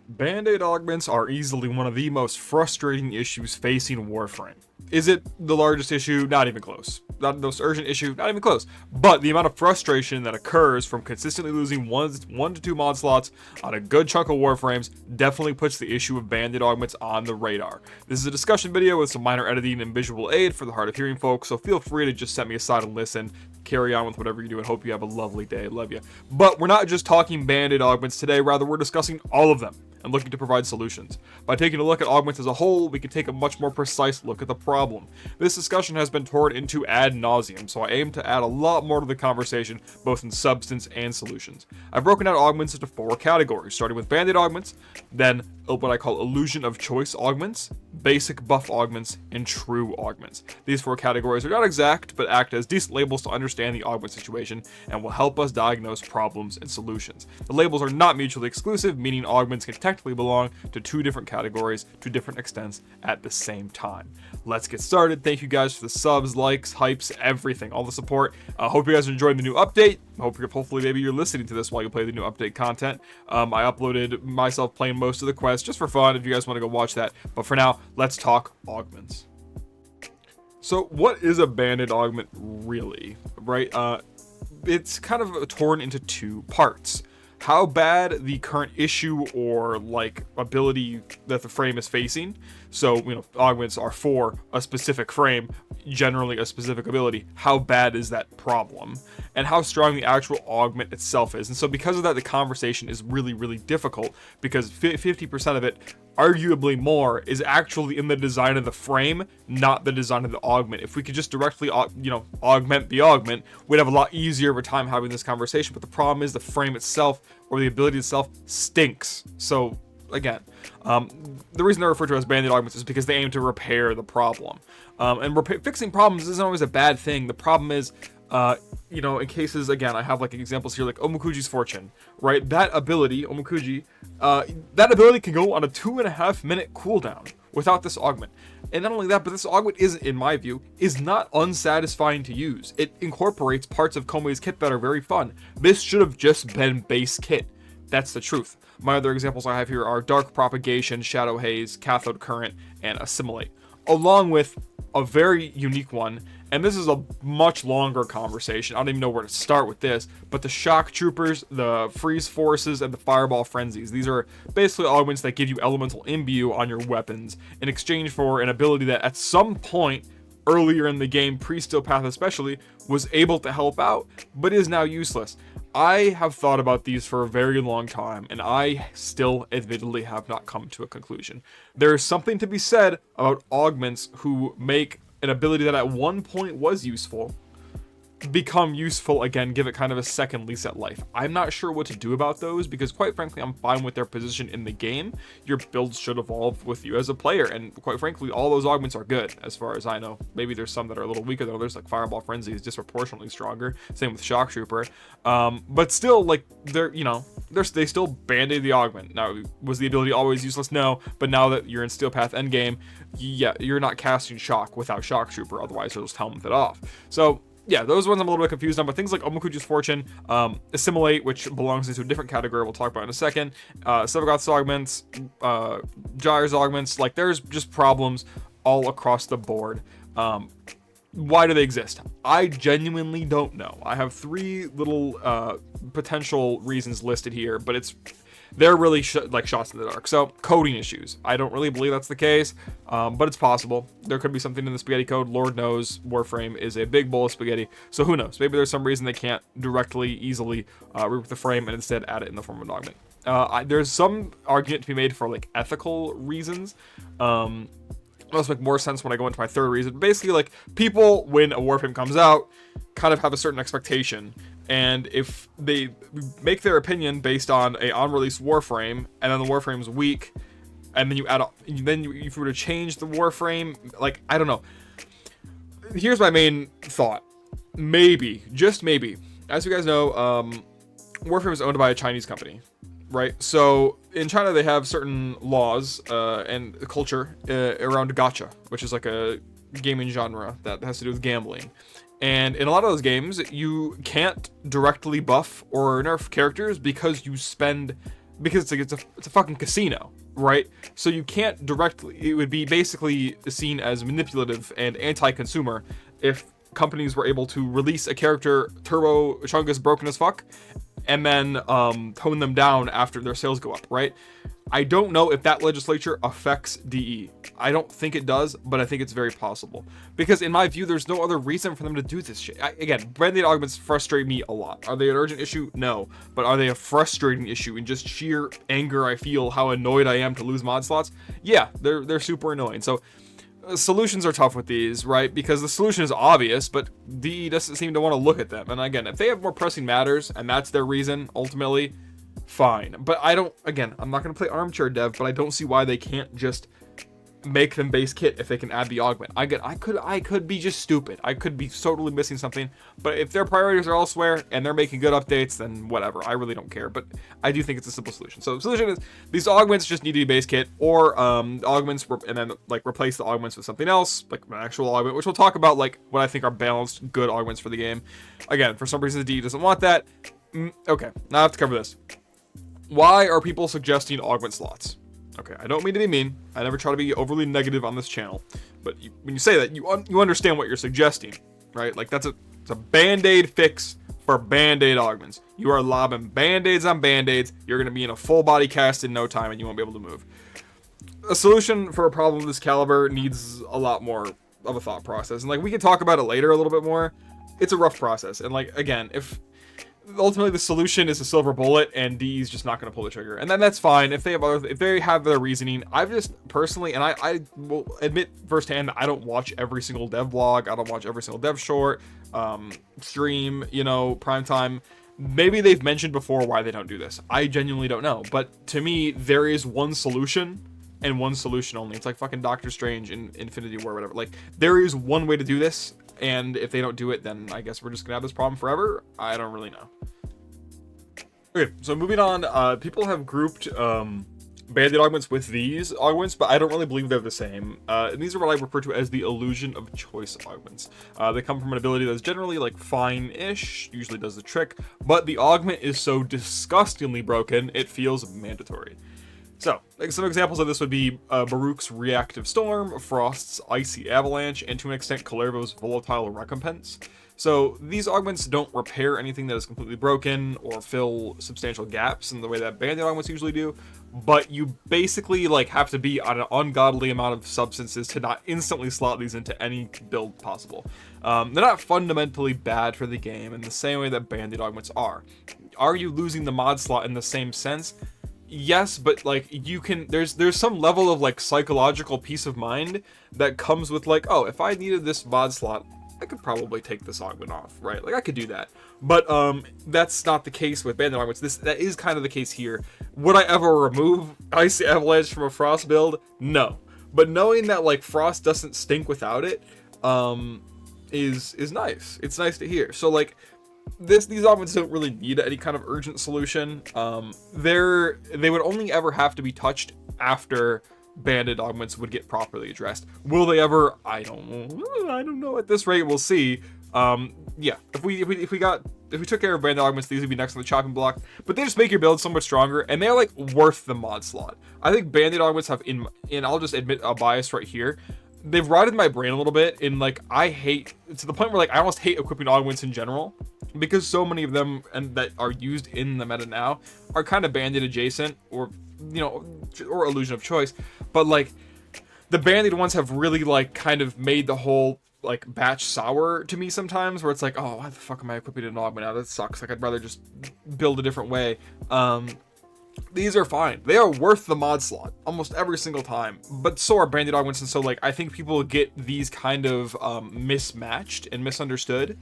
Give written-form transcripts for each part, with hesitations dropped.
Band-Aid augments are easily one of the most frustrating issues facing Warframe. Is it the largest issue? Not even close. Not the most urgent issue? Not even close. But the amount of frustration that occurs from consistently losing one to two mod slots on a good chunk of Warframes definitely puts the issue of Band-Aid augments on the radar. This is a discussion video with some minor editing and visual aid for the hard of hearing folks, so feel free to just set me aside and listen. Carry on with whatever you do and hope you have a lovely day. Love you. But we're not just talking Band-Aid augments today, rather we're discussing all of them and looking to provide solutions. By taking a look at augments as a whole, we can take a much more precise look at the problem. This discussion has been torn into ad nauseum, so I aim to add a lot more to the conversation, both in substance and solutions. I've broken out augments into 4 categories, starting with Band-Aid augments, then what I call illusion of choice augments, basic buff augments, and true augments. These 4 categories are not exact, but act as decent labels to understand the augment situation and will help us diagnose problems and solutions. The labels are not mutually exclusive, meaning augments can technically belong to 2 different categories to different extents at the same time. Let's get started. Thank you guys for the subs, likes, hypes, everything, all the support. Hope you guys are enjoying the new update. Hopefully maybe you're listening to this while you play the new update content. I uploaded myself playing most of the quests just for fun if you guys want to go watch that. But for now, let's talk augments. So what is a Band-Aid augment really, right? It's kind of torn into 2 parts. How bad the current issue or like ability that the frame is facing. So, augments are for a specific frame, generally a specific ability. How bad is that problem? And how strong the actual augment itself is. And so because of that, the conversation is really, really difficult because 50% of it, arguably more, is actually in the design of the frame, not the design of the augment. If we could just directly, augment the augment, we'd have a lot easier of a time having this conversation. But the problem is the frame itself or the ability itself stinks. So again, the reason they're referred to as Band-Aid augments is because they aim to repair the problem. And fixing problems isn't always a bad thing. The problem is, in cases, again, I have like examples here, like Omukuji's Fortune, right? That ability, Omukuji, that ability can go on a 2.5 minute cooldown without this augment. And not only that, but this augment is, in my view, is not unsatisfying to use. It incorporates parts of Komei's kit that are very fun. This should have just been base kit. That's the truth. My other examples I have here are Dark Propagation, Shadow Haze, Cathode Current, and Assimilate, along with a very unique one. And this is a much longer conversation. I don't even know where to start with this, but the Shock Troopers, the Freeze Forces, and the Fireball Frenzies. These are basically augments that give you Elemental Imbue on your weapons in exchange for an ability that at some point earlier in the game, pre-Steel Path especially, was able to help out, but is now useless. I have thought about these for a very long time, and I still admittedly have not come to a conclusion. There is something to be said about augments who make an ability that at one point was useful become useful again, give it kind of a second lease at life. I'm not sure what to do about those because quite frankly, I'm fine with their position in the game. Your builds should evolve with you as a player, and quite frankly, all those augments are good as far as I know. Maybe there's some that are a little weaker than others, like Fireball Frenzy is disproportionately stronger. Same with Shock Trooper. But still, like, they still Band-Aid the augment. Now, was the ability always useless? No, but now that you're in Steel Path endgame, yeah, you're not casting Shock without Shock Trooper, otherwise you'll just helmet it off. So yeah, those ones I'm a little bit confused on, but things like Omukuji's Fortune, Assimilate, which belongs into a different category we'll talk about in a second, Sevagoth's Augments, Gyre's Augments, like there's just problems all across the board. Why do they exist? I genuinely don't know. I have 3 little potential reasons listed here, but they're really like shots in the dark. So, coding issues. I don't really believe that's the case, but it's possible. There could be something in the spaghetti code. Lord knows Warframe is a big bowl of spaghetti, so who knows? Maybe there's some reason they can't directly, easily rework the frame and instead add it in the form of an augment. There's some argument to be made for like ethical reasons. It'll make more sense when I go into my 3rd reason. Basically, like, people, when a Warframe comes out, kind of have a certain expectation. And if they make their opinion based on a on-release Warframe, and then the Warframe's weak, and then if you were to change the Warframe, like, I don't know. Here's my main thought. Maybe, just maybe, as you guys know, Warframe is owned by a Chinese company, right? So in China, they have certain laws and culture around gacha, which is like a gaming genre that has to do with gambling. And in a lot of those games, you can't directly buff or nerf characters because you spend because it's a fucking casino, right? So you can't directly, it would be basically seen as manipulative and anti-consumer if companies were able to release a character Turbo Chungus broken as fuck and then tone them down after their sales go up, right? I don't know if that legislature affects DE. I don't think it does, but I think it's very possible. Because in my view, there's no other reason for them to do this shit. Again, BANDAID augments frustrate me a lot. Are they an urgent issue? No. But are they a frustrating issue in just sheer anger I feel, how annoyed I am to lose mod slots? Yeah, they're super annoying. So solutions are tough with these, right? Because the solution is obvious, but DE doesn't seem to want to look at them. And again, if they have more pressing matters, and that's their reason, ultimately, fine. But I'm not going to play armchair dev, but I don't see why they can't just make them base kit if they can add the augment. I could be just stupid. I could be totally missing something, but if their priorities are elsewhere and they're making good updates, then whatever. I really don't care, but I do think it's a simple solution. So the solution is these augments just need to be base kit, or augments and then like replace the augments with something else, like an actual augment, which we'll talk about, like what I think are balanced good augments for the game. Again, for some reason the D doesn't want that. Okay, now I have to cover this. Why are people suggesting augment slots? Okay, I don't mean to be mean. I never try to be overly negative on this channel. But when you say that, you understand what you're suggesting, right? Like, it's a Band-Aid fix for Band-Aid augments. You are lobbing Band-Aids on Band-Aids. You're going to be in a full body cast in no time, and you won't be able to move. A solution for a problem of this caliber needs a lot more of a thought process. And, like, we can talk about it later a little bit more. It's a rough process. And, like, again, if ultimately the solution is a silver bullet and D is just not going to pull the trigger, and then that's fine if they have their reasoning. I've just personally, and I will admit firsthand that I don't watch every single dev vlog, I don't watch every single dev short, stream, prime time. Maybe they've mentioned before why they don't do this. I genuinely don't know, but to me there is one solution and one solution only. It's like fucking Doctor Strange in Infinity War or whatever. Like, there is one way to do this, and if they don't do it, then I guess we're just gonna have this problem forever. I don't really know. Okay, so moving on, people have grouped Band-Aid augments with these augments, but I don't really believe they're the same. And these are what I refer to as the illusion of choice augments. They come from an ability that's generally like fine-ish, usually does the trick, but the augment is so disgustingly broken, it feels mandatory. So, like, some examples of this would be Baruch's Reactive Storm, Frost's Icy Avalanche, and to an extent Kalervo's Volatile Recompense. So these augments don't repair anything that is completely broken or fill substantial gaps in the way that Band-Aid augments usually do, but you basically like have to be on an ungodly amount of substances to not instantly slot these into any build possible. They're not fundamentally bad for the game in the same way that Band-Aid augments are. Are you losing the mod slot in the same sense? Yes, but like you can, there's some level of like psychological peace of mind that comes with like, oh, if I needed this mod slot, I could probably take this augment off, right? Like I could do that. But that's not the case with Band-Aid augments. That is kind of the case here. Would I ever remove Icy Avalanche from a Frost build? No. But knowing that like Frost doesn't stink without it is nice. It's nice to hear. So like these augments don't really need any kind of urgent solution. They would only ever have to be touched after Band-Aid augments would get properly addressed. Will they ever? I don't know. At this rate, we'll see. Yeah, if we took care of Band-Aid augments, these would be next on the chopping block. But they just make your build so much stronger, and they're like worth the mod slot. I think Band-Aid augments have and I'll just admit a bias right here. They've rotted my brain a little bit in like I hate, to the point where like I almost hate equipping augments in general, because so many of them and that are used in the meta now are kind of Band-Aid adjacent or or illusion of choice. But like the Band-Aid ones have really like kind of made the whole like batch sour to me sometimes, where it's like, oh, why the fuck am I equipping an augment now? That sucks. Like I'd rather just build a different way. These are fine. They are worth the mod slot almost every single time, but so are Band-Aid augments. And so like I think people get these kind of mismatched and misunderstood.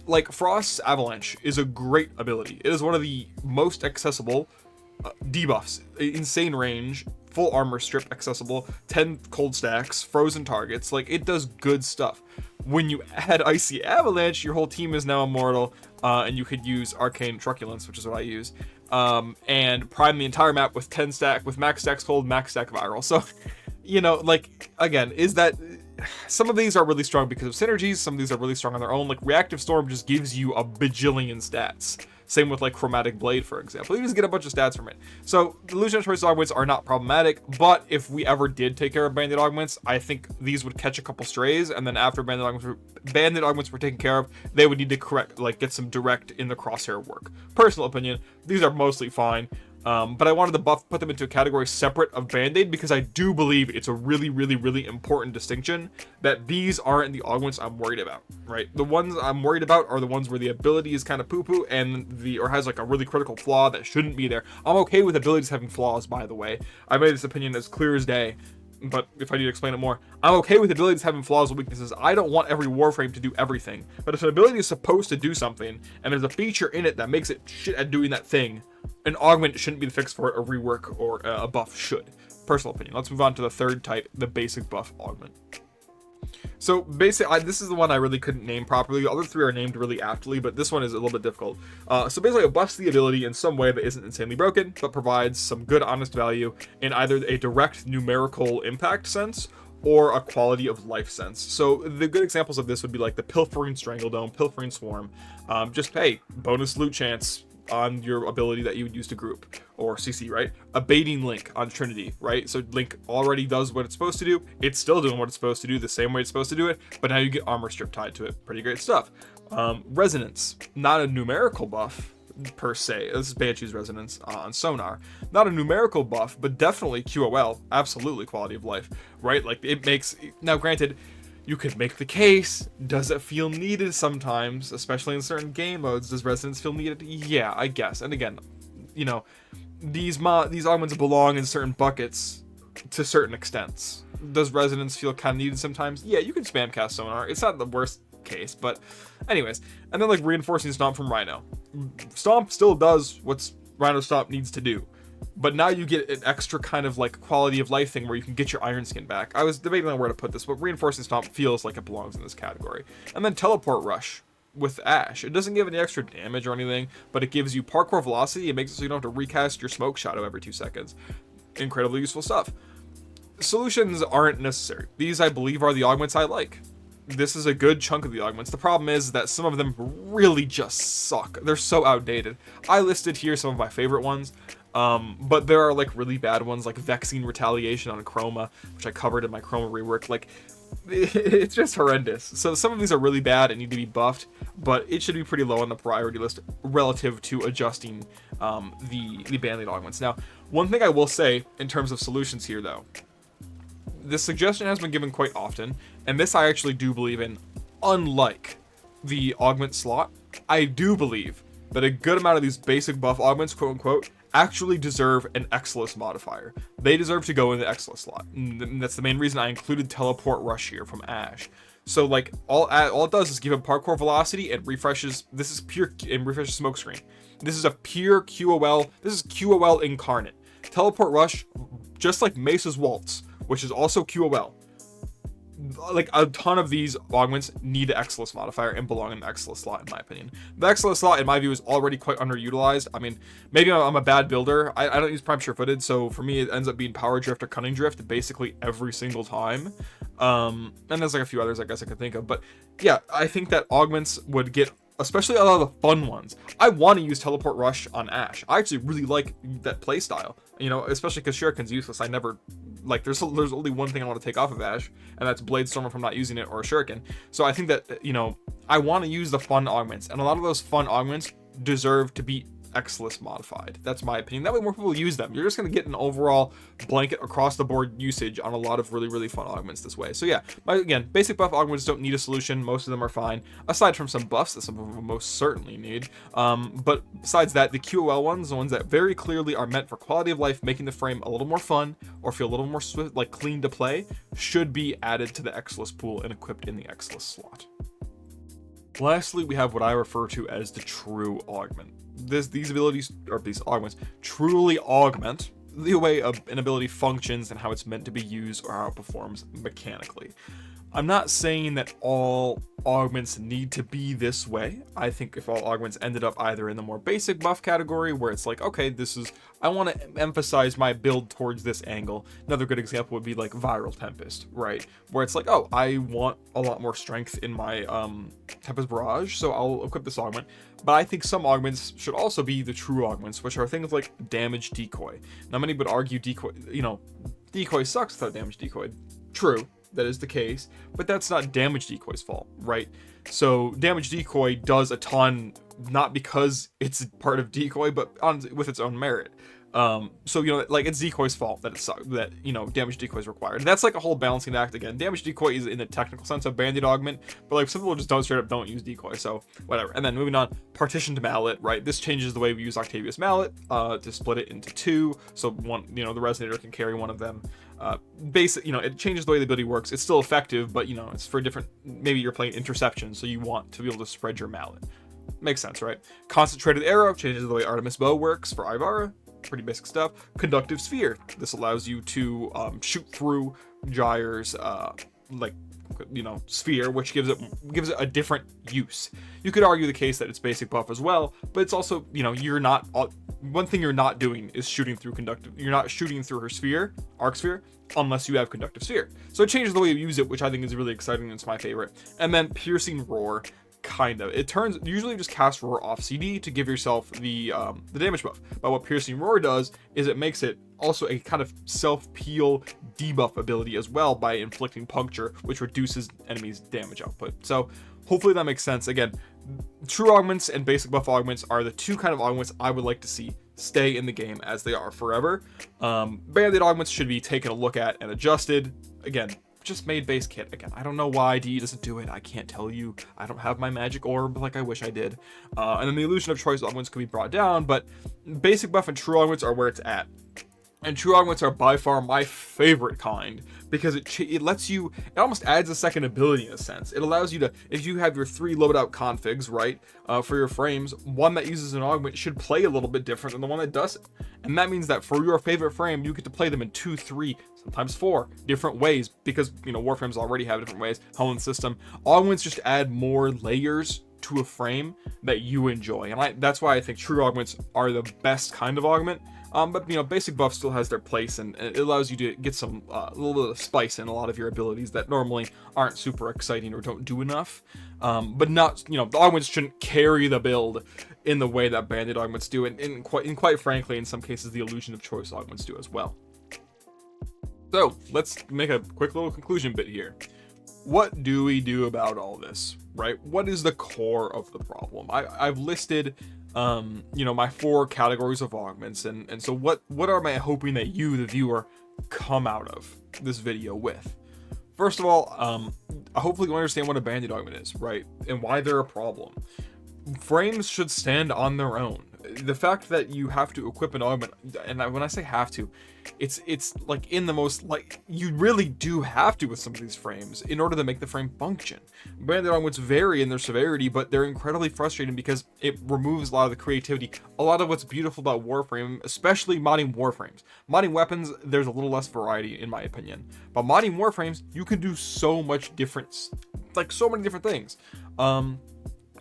Like Frost's Avalanche is a great ability. It is one of the most accessible debuffs, insane range, full armor strip accessible, 10 cold stacks, frozen targets. Like it does good stuff. When you add Icy Avalanche, your whole team is now immortal, and you could use Arcane Truculence, which is what I use, and prime the entire map with 10 stack, with max stacks cold, max stack viral. So, like, again, is that some of these are really strong because of synergies, some of these are really strong on their own. Like Reactive Storm just gives you a bajillion stats. Same with like Chromatic Blade, for example. You just get a bunch of stats from it. So the illusionary choice augments are not problematic, but if we ever did take care of bandit augments, I think these would catch a couple strays, and then after bandit augments were taken care of, they would need to correct, like get some direct in the crosshair work. Personal opinion, these are mostly fine. But I wanted to put them into a category separate of Band-Aid because I do believe it's a really, really, really important distinction that these aren't the augments I'm worried about, right? The ones I'm worried about are the ones where the ability is kind of poo-poo or has like a really critical flaw that shouldn't be there. I'm okay with abilities having flaws, by the way. I made this opinion as clear as day. But if I need to explain it more, I'm okay with abilities having flaws and weaknesses. I don't want every Warframe to do everything. But if an ability is supposed to do something, and there's a feature in it that makes it shit at doing that thing, an augment shouldn't be the fix for it, a rework or a buff should. Personal opinion. Let's move on to the third type, the basic buff augment. So basically, this is the one I really couldn't name properly. The other three are named really aptly, but this one is a little bit difficult. So basically, it buffs the ability in some way that isn't insanely broken, but provides some good, honest value in either a direct numerical impact sense or a quality of life sense. So the good examples of this would be like the Pilfering Strangledome, Pilfering Swarm. Just, hey, bonus loot chance on your ability that you would use to group, or CC, right? A baiting Link on Trinity, right? So Link already does what it's supposed to do. It's still doing what it's supposed to do the same way it's supposed to do it, but now you get armor strip tied to it. Pretty great stuff. Resonance, not a numerical buff per se. This is Banshee's Resonance on Sonar. Not a numerical buff, but definitely QOL, absolutely quality of life, right? Like it makes, now granted, you could make the case, does it feel needed sometimes, especially in certain game modes? Does Resonance feel needed? Yeah, I guess. And again, you know, these augments belong in certain buckets to certain extents. Does Resonance feel kind of needed sometimes? Yeah, you can spam cast Sonar. It's not the worst case, but anyways. And then like Reinforcing Stomp from Rhino. Stomp still does what Rhino Stomp needs to do, but now you get an extra kind of like quality of life thing where you can get your Iron Skin back. I was debating on where to put this, but Reinforcing Stomp feels like it belongs in this category. And then Teleport Rush with Ash. It doesn't give any extra damage or anything, but it gives you parkour velocity. It makes it so you don't have to recast your Smoke Shadow every 2 seconds. Incredibly useful stuff. Solutions aren't necessary. These, I believe, are the augments I like. This is a good chunk of the augments. The problem is that some of them really just suck. They're so outdated. I listed here some of my favorite ones, but there are like really bad ones like Vexing Retaliation on Chroma, which I covered in my Chroma rework. Like, it's just horrendous. So some of these are really bad and need to be buffed, but it should be pretty low on the priority list relative to adjusting the Band-Aid augments. Now, one thing I will say in terms of solutions here, though, this suggestion has been given quite often, and this I actually do believe in. Unlike the augment slot, I do believe that a good amount of these basic buff augments, quote unquote, actually deserve an Exilus modifier. They deserve to go in the Exilus slot. And that's the main reason I included Teleport Rush here from Ash. So like all it does is give him parkour velocity and refreshes. This is pure and refreshes smoke screen. This is a pure QOL. This is QOL incarnate. Teleport Rush, just like Mesa's Waltz, which is also QOL. Like a ton of these augments need an Exilus modifier and belong in the Exilus slot, in my opinion. The Exilus slot, in my view, is already quite underutilized. I mean, maybe I'm a bad builder. I don't use Prime Sure-Footed, so for me, it ends up being Power Drift or Cunning Drift basically every single time. And there's like a few others I guess I could think of. But yeah, I think that augments would get, especially a lot of the fun ones. I want to use Teleport Rush on Ash. I actually really like that playstyle, you know, especially because Shuriken's useless. I never, like, there's only one thing I want to take off of Ash, and that's Blade Storm if I'm not using it, or Shuriken. So I think that, you know, I want to use the fun augments, and a lot of those fun augments deserve to be Exilus modified. That's my opinion. That way more people use them. You're just going to get an overall blanket across the board usage on a lot of really, really fun augments this way. So yeah, again, basic buff augments don't need a solution. Most of them are fine, aside from some buffs that some of them most certainly need. But besides that, the QOL ones, the ones that very clearly are meant for quality of life, making the frame a little more fun or feel a little more swift, like clean to play, should be added to the Exilus pool and equipped in the Exilus slot. Lastly, we have what I refer to as the true augment. These abilities, or these augments, truly augment the way an ability functions and how it's meant to be used or how it performs mechanically. I'm not saying that all augments need to be this way. I think if all augments ended up either in the more basic buff category, where it's like, okay, this is, I want to emphasize my build towards this angle. Another good example would be like Viral Tempest, right? Where it's like, oh, I want a lot more strength in my Tempest Barrage, so I'll equip this augment. But I think some augments should also be the true augments, which are things like Damage Decoy. Now, many would argue Decoy, Decoy sucks without Damage Decoy. True. That is the case, but that's not Damage Decoy's fault, right? So Damage Decoy does a ton, not because it's part of Decoy, but with its own merit. So like it's Decoy's fault that Damage Decoy is required. That's like a whole balancing act again. Damage Decoy is in the technical sense of BANDAID augment, but like some people just straight up don't use Decoy, so whatever. And then moving on, Partitioned Mallet, right? This changes the way we use Octavius Mallet to split it into two, so one, the Resonator can carry one of them. It changes the way the ability works. It's still effective, but it's for different, maybe you're playing interception, so you want to be able to spread your mallet. Makes sense, right? Concentrated Arrow changes the way Artemis Bow works for Ivara. Pretty basic stuff. Conductive Sphere. This allows you to shoot through Gyre's sphere, which gives it a different use. You could argue the case that it's basic buff as well, but it's also, you're not, one thing you're not doing is shooting through conductive. You're not shooting through her sphere, arc sphere, unless you have Conductive Sphere. So it changes the way you use it, which I think is really exciting, and it's my favorite. And then Piercing Roar, kind of. It turns, usually just cast Roar off CD to give yourself the damage buff. But what Piercing Roar does is it makes it also a kind of self-peel debuff ability as well by inflicting puncture, which reduces enemies' damage output. So hopefully that makes sense. Again, true augments and basic buff augments are the two kind of augments I would like to see stay in the game as they are forever. BANDAID augments should be taken a look at and adjusted. Again, just made base kit. Again, I don't know why DE doesn't do it. I can't tell you. I don't have my magic orb like I wish I did. And then the illusion of choice augments could be brought down, but basic buff and true augments are where it's at. And true augments are by far my favorite kind, because it lets you, it almost adds a second ability in a sense. It allows you to, if you have your 3 loaded out configs, right, for your frames, one that uses an augment should play a little bit different than the one that doesn't. And that means that for your favorite frame, you get to play them in 2, 3, sometimes 4 different ways, because, Warframes already have different ways, Hellen's system. Augments just add more layers to a frame that you enjoy. And that's why I think true augments are the best kind of augment. But basic buff still has their place, and it allows you to get some a little bit of spice in a lot of your abilities that normally aren't super exciting or don't do enough. But not, the augments shouldn't carry the build in the way that BANDAID augments do, and quite frankly, in some cases, the illusion of choice augments do as well. So let's make a quick little conclusion bit here. What do we do about all this, right? What is the core of the problem? I've listed my 4 categories of augments, and so what am I hoping that you, the viewer, come out of this video with? First of all, hopefully you understand what a BANDAID augment is, right, and why they're a problem. Frames should stand on their own. The fact that you have to equip an augment, and when I say have to, it's like in the most, like, you really do have to with some of these frames in order to make the frame function. BANDAID augments vary in their severity, but they're incredibly frustrating because it removes a lot of the creativity, a lot of what's beautiful about Warframe, especially modding Warframes. Modding weapons, there's a little less variety in my opinion, but modding Warframes, you can do so much different, like so many different things.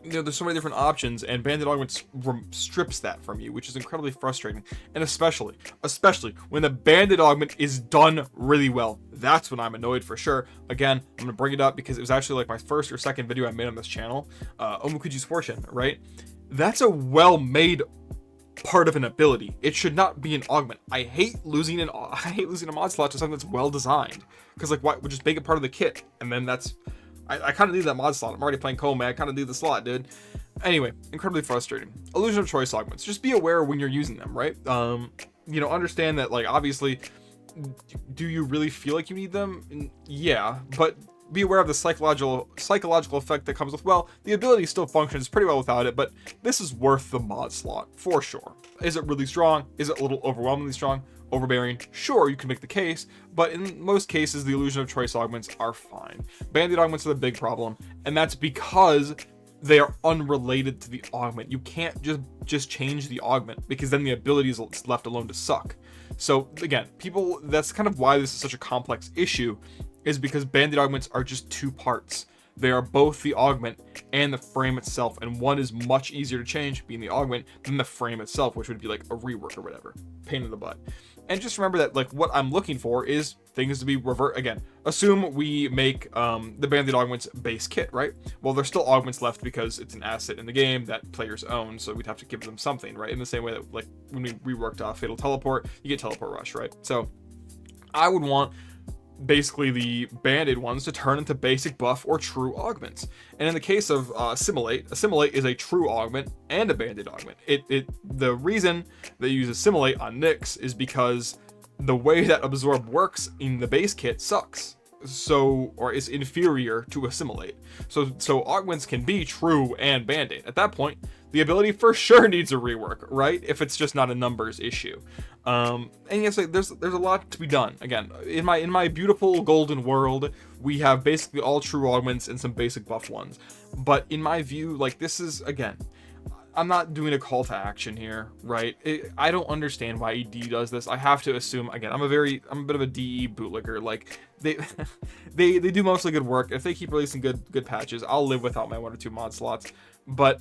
There's so many different options, and BANDAID augments strips that from you, which is incredibly frustrating. And especially when the BANDAID augment is done really well, that's when I'm annoyed for sure. Again, I'm gonna bring it up because it was actually like my first or second video I made on this channel. Omukuji's Fortune, right? That's a well-made part of an ability. It should not be an augment. I hate losing a mod slot to something that's well designed, because like, why would just make it part of the kit, and then that's. I kind of need that mod slot. I'm already playing Kome. I kind of need the slot, dude. Anyway, incredibly frustrating. Illusion of choice augments. Just be aware when you're using them, right? Understand that, like, obviously, do you really feel like you need them? Yeah, but be aware of the psychological effect that comes with, well, the ability still functions pretty well without it, but this is worth the mod slot, for sure. Is it really strong? Is it a little overwhelmingly strong? Overbearing? Sure, you can make the case, but in most cases, the illusion of choice augments are fine. BANDAID augments are the big problem, and that's because they are unrelated to the augment. You can't just change the augment, because then the ability is left alone to suck. So again, that's kind of why this is such a complex issue, is because Band-Aid augments are just two parts. They are both the augment and the frame itself, and one is much easier to change, being the augment, than the frame itself, which would be like a rework or whatever. Pain in the butt. And just remember that, like, what I'm looking for is things to be revert again. Assume we make the Band-Aid augments base kit, right? Well, there's still augments left because it's an asset in the game that players own, so we'd have to give them something, right? In the same way that, like, when we reworked Fatal Teleport, you get Teleport Rush, right? So I would want basically the Band-Aid ones to turn into basic buff or true augments. And in the case of Assimilate is a true augment and a Band-Aid augment. The reason they use Assimilate on Nyx is because the way that Absorb works in the base kit sucks. Or is inferior to Assimilate. So augments can be true and Band-Aid. At that point, the ability for sure needs a rework, right? If it's just not a numbers issue. And yes, there's a lot to be done. Again, in my beautiful golden world, we have basically all true augments and some basic buff ones. But in my view, like, this is, again, I'm not doing a call to action here, right? I don't understand why ED does this. I have to assume, again, I'm a bit of a DE bootlicker. Like, they do mostly good work. If they keep releasing good patches, I'll live without my 1 or 2 mod slots. But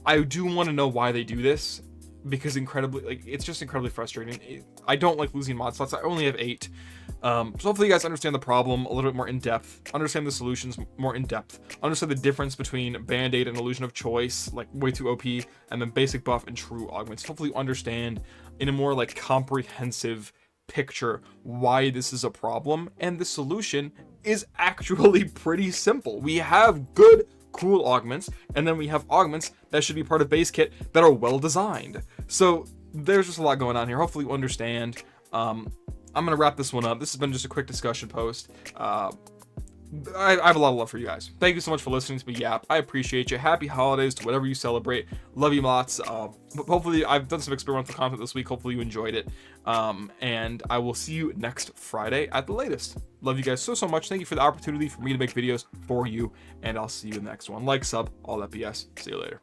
I do want to know why they do this, because it's just incredibly frustrating. I don't like losing mod slots. I only have 8. So hopefully you guys understand the problem a little bit more in depth, understand the solutions more in depth, understand the difference between Band-Aid and Illusion of Choice, like way too OP, and then basic buff and true augments. Hopefully you understand in a more like comprehensive picture why this is a problem, and the solution is actually pretty simple. We have good, cool augments, and then we have augments that should be part of base kit that are well designed. So there's just a lot going on here. Hopefully you understand. I'm gonna wrap this one up. This has been just a quick discussion post. I have a lot of love for you guys. Thank you so much for listening to me yap. I appreciate you. Happy holidays to whatever you celebrate. Love you lots. Hopefully I've done some experimental content this week. Hopefully you enjoyed it. And I will see you next Friday at the latest. Love you guys so much. Thank you for the opportunity for me to make videos for you, and I'll see you in the next one. Like, sub, all that BS. See you later.